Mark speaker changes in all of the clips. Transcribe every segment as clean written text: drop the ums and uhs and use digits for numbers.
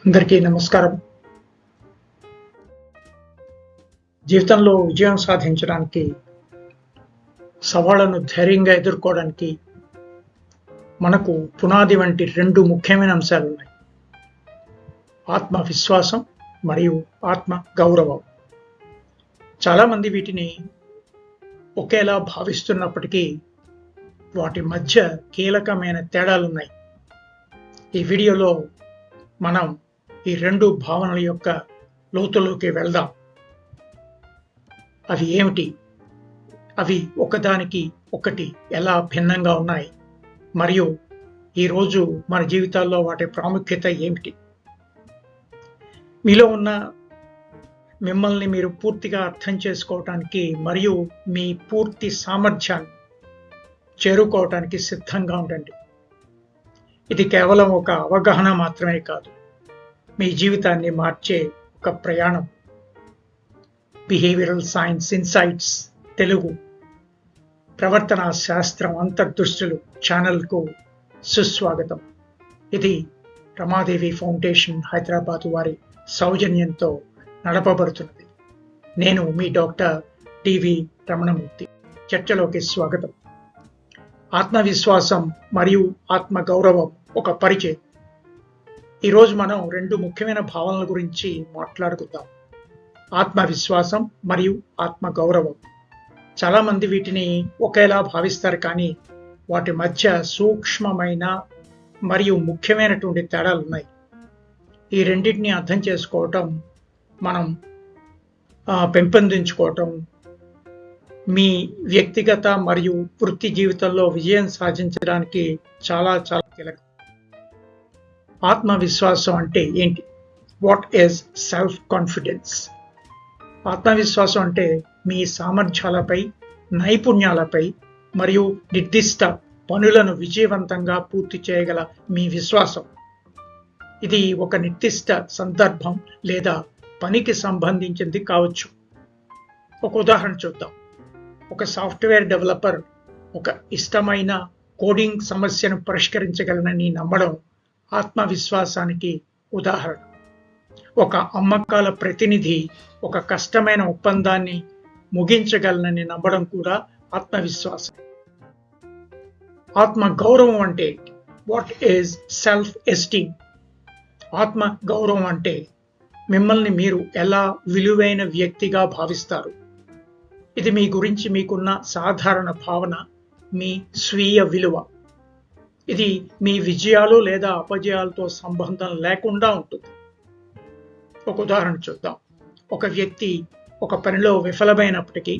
Speaker 1: అందరికీ నమస్కారం. జీవితంలో విజయం సాధించడానికి, సవాళ్లను ధైర్యంగా ఎదుర్కోవడానికి మనకు పునాది వంటి 2 ముఖ్యమైన అంశాలున్నాయి. ఆత్మవిశ్వాసం మరియు ఆత్మ గౌరవం. చాలామంది వీటిని ఒకేలా భావిస్తున్నప్పటికీ వాటి మధ్య కీలకమైన తేడాలున్నాయి. ఈ వీడియోలో మనం ఈ 2 భావనల యొక్క లోతులోకి వెళ్దాం. అవి ఏమిటి? అవి ఒకదానికి ఒకటి ఎలా భిన్నంగా ఉన్నాయి? మరియు ఈరోజు మన జీవితాల్లో వాటి ప్రాముఖ్యత ఏమిటి? మీలో ఉన్న మిమ్మల్ని మీరు పూర్తిగా అర్థం చేసుకోవటానికి మరియు మీ పూర్తి సామర్థ్యాన్ని చేరుకోవటానికి సిద్ధంగా ఉండండి. ఇది కేవలం ఒక అవగాహన మాత్రమే కాదు, మీ జీవితాన్ని మార్చే ఒక ప్రయాణం. బిహేవియరల్ సైన్స్ ఇన్సైట్స్ తెలుగు ప్రవర్తనా శాస్త్రం అంతర్దృష్టులు ఛానల్కు సుస్వాగతం. ఇది రమాదేవి ఫౌండేషన్ హైదరాబాద్ వారి సౌజన్యంతో నడపబడుతున్నది. నేను మీ డాక్టర్ టివి రమణమూర్తి. చర్చలోకి స్వాగతం. ఆత్మవిశ్వాసం మరియు ఆత్మగౌరవం ఒక పరిచయం. ఈరోజు మనం 2 ముఖ్యమైన భావనల గురించి మాట్లాడుకుందాం. ఆత్మవిశ్వాసం మరియు ఆత్మగౌరవం. చాలామంది వీటిని ఒకేలా భావిస్తారు, కానీ వాటి మధ్య సూక్ష్మమైన మరియు ముఖ్యమైనటువంటి తేడాలు ఉన్నాయి. ఈ రెండింటిని అర్థం చేసుకోవటం, మనం పెంపొందించుకోవటం మీ వ్యక్తిగత మరియు వృత్తి జీవితంలో విజయం సాధించడానికి చాలా చాలా కీలకం. ఆత్మవిశ్వాసం అంటే ఏంటి? What is self confidence? ఆత్మవిశ్వాసం అంటే మీ సామర్థ్యాలపై, నైపుణ్యాలపై మరియు నిర్దిష్ట పనులను విజయవంతంగా పూర్తి చేయగల మీ విశ్వాసం. ఇది ఒక నిర్దిష్ట సందర్భం లేదా పనికి సంబంధించింది కావచ్చు. ఒక ఉదాహరణ చూద్దాం. ఒక సాఫ్ట్వేర్ డెవలపర్ ఒక ఇష్టమైన కోడింగ్ సమస్యను పరిష్కరించగలనని నమ్మడం ఆత్మవిశ్వాసానికి ఉదాహరణ. ఒక అమ్మకాల ప్రతినిధి ఒక కష్టమైన ఒప్పందాన్ని ముగించగలనని నమ్మడం కూడా ఆత్మవిశ్వాసం. ఆత్మ గౌరవం అంటే వాట్ ఈజ్ సెల్ఫ్ ఎస్టీమ్? ఆత్మ గౌరవం అంటే మిమ్మల్ని మీరు ఎలా విలువైన వ్యక్తిగా భావిస్తారు. ఇది మీ గురించి మీకున్న సాధారణ భావన, మీ స్వీయ విలువ. ఇది మీ విజయాలు లేదా అపజయాలతో సంబంధం లేకుండా ఉంటుంది. ఒక ఉదాహరణ చూద్దాం. ఒక వ్యక్తి ఒక పనిలో విఫలమైనప్పటికీ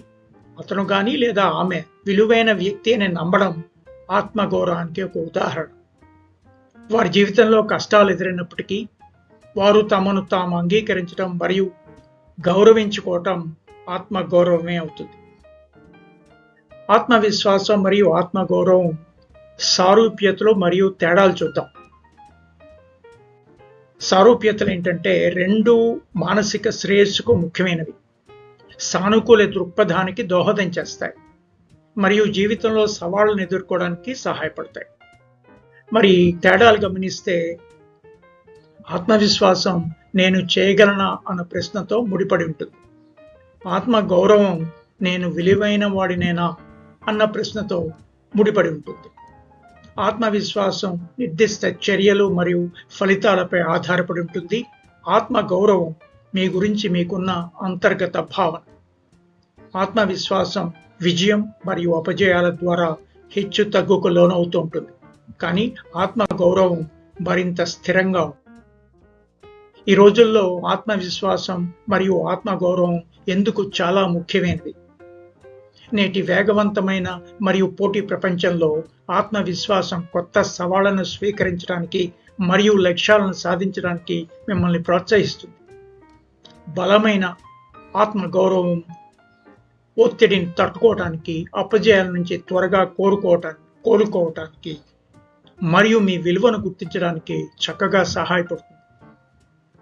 Speaker 1: అతను కానీ లేదా ఆమె విలువైన వ్యక్తి అని నమ్మడం ఆత్మగౌరవానికి ఒక ఉదాహరణ. వారి జీవితంలో కష్టాలు ఎదురైనప్పటికీ వారు తమను తాము అంగీకరించడం మరియు గౌరవించుకోవటం ఆత్మగౌరవమే అవుతుంది. ఆత్మవిశ్వాసం మరియు ఆత్మగౌరవం సారూప్యతలు మరియు తేడాలు చూద్దాం. సారూప్యతలు ఏంటంటే 2 మానసిక శ్రేయస్సుకు ముఖ్యమైనవి, సానుకూల దృక్పథానికి దోహదం చేస్తాయి మరియు జీవితంలో సవాళ్లను ఎదుర్కోవడానికి సహాయపడతాయి. మరి తేడాలు గమనిస్తే, ఆత్మవిశ్వాసం నేను చేయగలనా అన్న ప్రశ్నతో ముడిపడి ఉంటుంది. ఆత్మగౌరవం నేను విలువైన వాడినేనా అన్న ప్రశ్నతో ముడిపడి ఉంటుంది. ఆత్మవిశ్వాసం నిర్దిష్ట చర్యలు మరియు ఫలితాలపై ఆధారపడి ఉంటుంది. ఆత్మగౌరవం మీ గురించి మీకున్న అంతర్గత భావన. ఆత్మవిశ్వాసం విజయం మరియు అపజయాల ద్వారా హెచ్చు తగ్గుకు లోనవుతూ ఉంటుంది, కానీ ఆత్మగౌరవం మరింత స్థిరంగా ఉంటుంది. ఈ రోజుల్లో ఆత్మవిశ్వాసం మరియు ఆత్మగౌరవం ఎందుకు చాలా ముఖ్యమైనది? నేటి వేగవంతమైన మరియు పోటీ ప్రపంచంలో ఆత్మవిశ్వాసం కొత్త సవాళ్లను స్వీకరించడానికి మరియు లక్ష్యాలను సాధించడానికి మిమ్మల్ని ప్రోత్సహిస్తుంది. బలమైన ఆత్మగౌరవం ఒత్తిడిని తట్టుకోవటానికి, అపజయాల నుంచి త్వరగా కోలుకోవటానికి మరియు మీ విలువను గుర్తించడానికి చక్కగా సహాయపడుతుంది.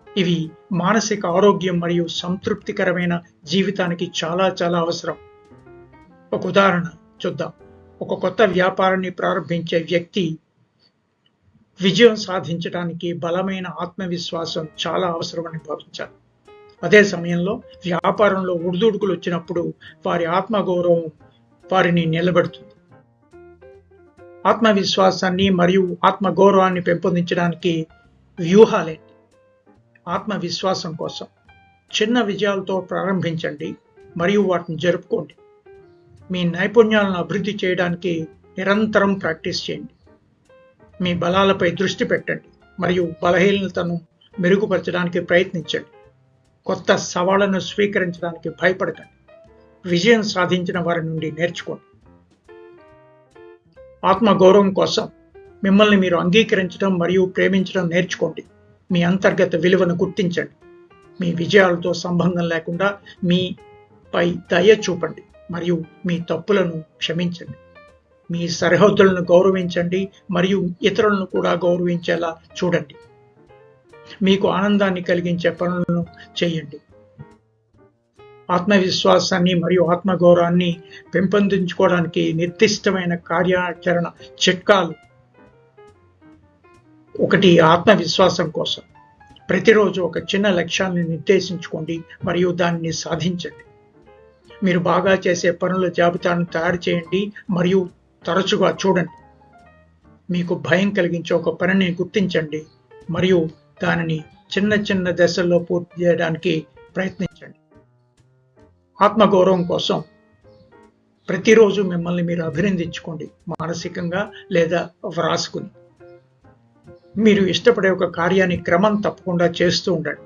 Speaker 1: ఇవి మానసిక ఆరోగ్యం మరియు సంతృప్తికరమైన జీవితానికి చాలా చాలా అవసరం. ఒక ఉదాహరణ చూద్దాం. ఒక కొత్త వ్యాపారాన్ని ప్రారంభించే వ్యక్తి విజయం సాధించడానికి బలమైన ఆత్మవిశ్వాసం చాలా అవసరమని భావించాలి. అదే సమయంలో వ్యాపారంలో ఒడిదుడుకులు వచ్చినప్పుడు వారి ఆత్మగౌరవం వారిని నిలబెడుతుంది. ఆత్మవిశ్వాసాన్ని మరియు ఆత్మగౌరవాన్ని పెంపొందించడానికి వ్యూహాలేంటి? ఆత్మవిశ్వాసం కోసం చిన్న విజయాలతో ప్రారంభించండి మరియు వాటిని జరుపుకోండి. మీ నైపుణ్యాలను అభివృద్ధి చేయడానికి నిరంతరం ప్రాక్టీస్ చేయండి. మీ బలాలపై దృష్టి పెట్టండి మరియు బలహీనతను మెరుగుపరచడానికి ప్రయత్నించండి. కొత్త సవాళ్లను స్వీకరించడానికి భయపడకండి. విజయం సాధించిన వారి నుండి నేర్చుకోండి. ఆత్మగౌరవం కోసం మిమ్మల్ని మీరు అంగీకరించడం మరియు ప్రేమించడం నేర్చుకోండి. మీ అంతర్గత విలువను గుర్తించండి. మీ విజయాలతో సంబంధం లేకుండా మీపై దయ చూపండి మరియు మీ తప్పులను క్షమించండి. మీ సరిహద్దులను గౌరవించండి మరియు ఇతరులను కూడా గౌరవించేలా చూడండి. మీకు ఆనందాన్ని కలిగించే పనులను చేయండి. ఆత్మవిశ్వాసాన్ని మరియు ఆత్మగౌరవాన్ని పెంపొందించుకోవడానికి నిర్దిష్టమైన కార్యాచరణ చిట్కాలు. 1. ఆత్మవిశ్వాసం కోసం ప్రతిరోజు ఒక చిన్న లక్ష్యాన్ని నిర్దేశించుకోండి మరియు దానిని సాధించండి. మీరు బాగా చేసే పనుల జాబితాను తయారు చేయండి మరియు తరచుగా చూడండి. మీకు భయం కలిగించే ఒక పనిని గుర్తించండి మరియు దానిని చిన్న చిన్న దశల్లో పూర్తి చేయడానికి ప్రయత్నించండి. ఆత్మగౌరవం కోసం ప్రతిరోజు మిమ్మల్ని మీరు అభినందించుకోండి, మానసికంగా లేదా వ్రాసుకుని. మీరు ఇష్టపడే ఒక కార్యాన్ని క్రమం తప్పకుండా చేస్తూ ఉండండి.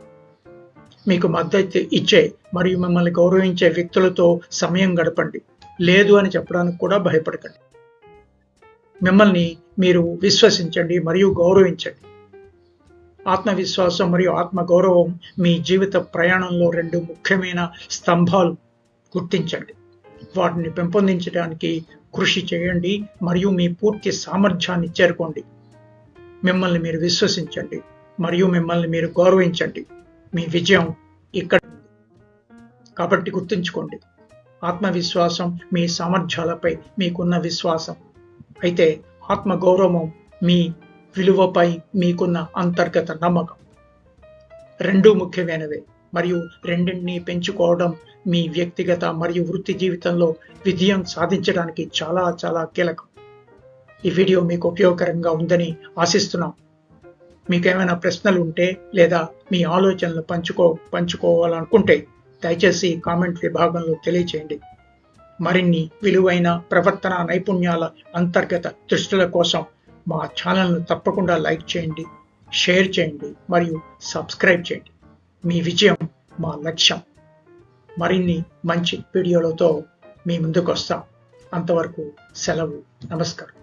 Speaker 1: మీకు మద్దతు ఇచ్చే మరియు మిమ్మల్ని గౌరవించే వ్యక్తులతో సమయం గడపండి. లేదు అని చెప్పడానికి కూడా భయపడకండి. మిమ్మల్ని మీరు విశ్వసించండి మరియు గౌరవించండి. ఆత్మవిశ్వాసం మరియు ఆత్మగౌరవం మీ జీవిత ప్రయాణంలో 2 ముఖ్యమైన స్తంభాలు. గుర్తించండి, వాటిని పెంపొందించడానికి కృషి చేయండి మరియు మీ పూర్తి సామర్థ్యాన్ని చేరుకోండి. మిమ్మల్ని మీరు విశ్వసించండి మరియు మిమ్మల్ని మీరు గౌరవించండి. మీ విజయం ఇక్కడ ఉంది. కాబట్టి గుర్తుంచుకోండి, ఆత్మవిశ్వాసం మీ సామర్థ్యాలపై మీకున్న విశ్వాసం, అయితే ఆత్మగౌరవం మీ విలువపై మీకున్న అంతర్గత నమ్మకం. 2 ముఖ్యమైనవే మరియు రెండింటినీ పెంచుకోవడం మీ వ్యక్తిగత మరియు వృత్తి జీవితంలో విజయం సాధించడానికి చాలా చాలా కీలకం. ఈ వీడియో మీకు ఉపయోగకరంగా ఉందని ఆశిస్తున్నాం. మీకేమైనా ప్రశ్నలు ఉంటే లేదా మీ ఆలోచనలు పంచుకోవాలనుకుంటే దయచేసి కామెంట్ విభాగంలో తెలియచేయండి. మరిన్ని విలువైన ప్రవర్తన నైపుణ్యాల అంతర్గత దృష్టిల కోసం మా ఛానల్ను తప్పకుండా లైక్ చేయండి, షేర్ చేయండి మరియు సబ్స్క్రైబ్ చేయండి. మీ విజయం మా లక్ష్యం. మరిన్ని మంచి వీడియోలతో మీ ముందుకు వస్తాం. అంతవరకు సెలవు. నమస్కారం.